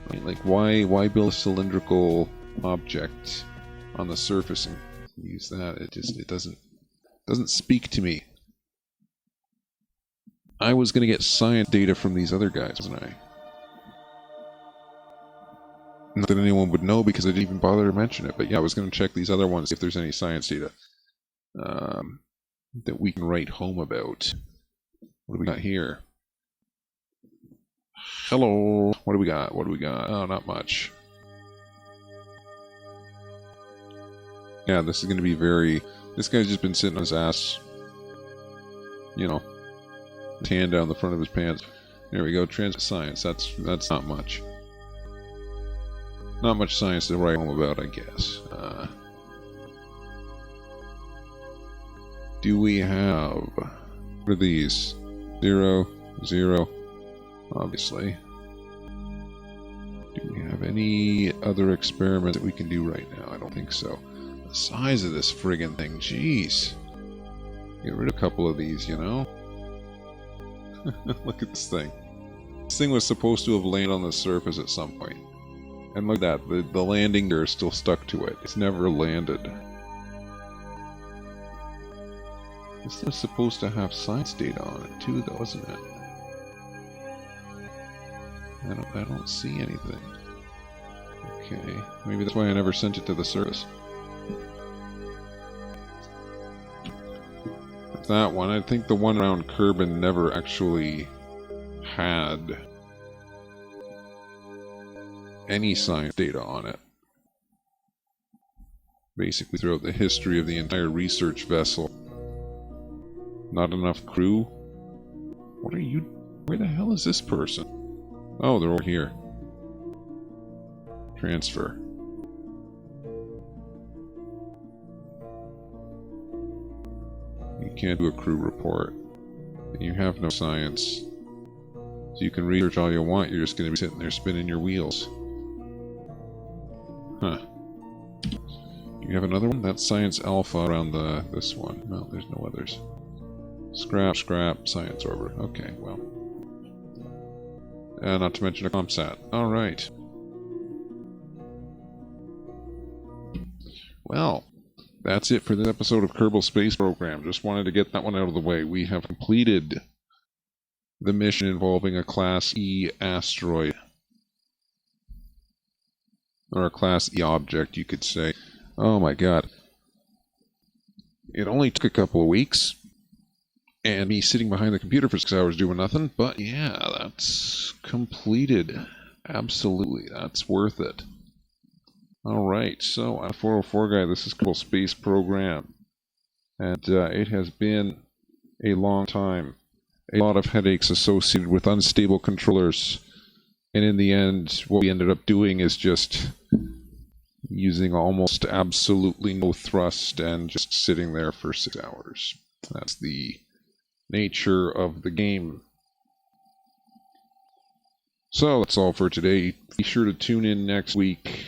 I mean, like, why build a cylindrical object on the surface and use that? It doesn't speak to me. I was going to get science data from these other guys, wasn't I? Not that anyone would know because I didn't even bother to mention it, but yeah, I was going to check these other ones, see if there's any science data that we can write home about. What do we got here? Hello. What do we got? What do we got? Oh, not much. Yeah, this is going to be very... This guy's just been sitting on his ass. You know. His hand down the front of his pants. There we go. Transit science. That's not much. Not much science to write home about, I guess. Do we have... What are these? 0, 0. Obviously. Do we have any other experiments that we can do right now? I don't think so. The size of this friggin' thing, jeez. Get rid of a couple of these, you know? Look at this thing. This thing was supposed to have landed on the surface at some point. And look at that, the landing gear is still stuck to it. It's never landed. This thing was supposed to have science data on it too, though, isn't it? I don't see anything. Okay, maybe that's why I never sent it to the surface. That one, I think the one around Kerbin never actually had any science data on it. Basically throughout the history of the entire research vessel. Not enough crew? What are you... Where the hell is this person? Oh, they're over here. Transfer. You can't do a crew report. You have no science. So you can research all you want, you're just going to be sitting there spinning your wheels. Huh. You have another one? That's Science Alpha around this one. No, there's no others. Scrap, Science Orbiter. Okay, well. Not to mention a ComSat. Alright. Well, that's it for this episode of Kerbal Space Program. Just wanted to get that one out of the way. We have completed the mission involving a Class E asteroid. Or a Class E object, you could say. Oh my god. It only took a couple of weeks. And me sitting behind the computer for 6 hours doing nothing. But yeah, that's completed. Absolutely. That's worth it. Alright, so I'm a 404 guy. This is Kerbal Space Program. And it has been a long time a lot of headaches associated with unstable controllers. And in the end, what we ended up doing is just using almost absolutely no thrust and just sitting there for 6 hours. That's the nature of the game. So that's all for today. Be sure to tune in next week,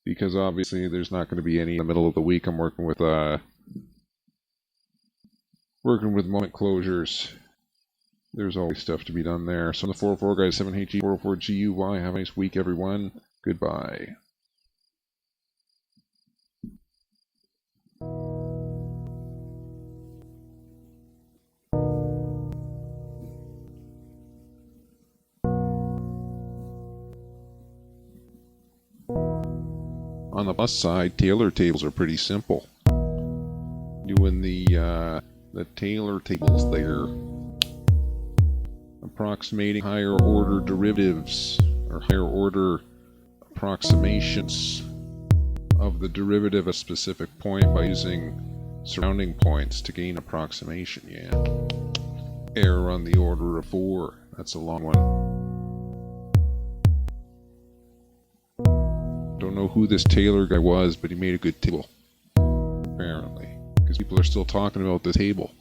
because obviously there's not going to be any in the middle of the week. I'm working with moment closures. There's always stuff to be done there. So the 404 guys, 7HG, 404GUY. Have a nice week, everyone. Goodbye. On the plus side, Taylor tables are pretty simple. Doing the Taylor tables there, approximating higher order derivatives or higher order approximations of the derivative at a specific point by using surrounding points to gain approximation. Yeah. Error on the order of 4. That's a long one. Don't know who this Taylor guy was, but he made a good table, apparently, because people are still talking about this table.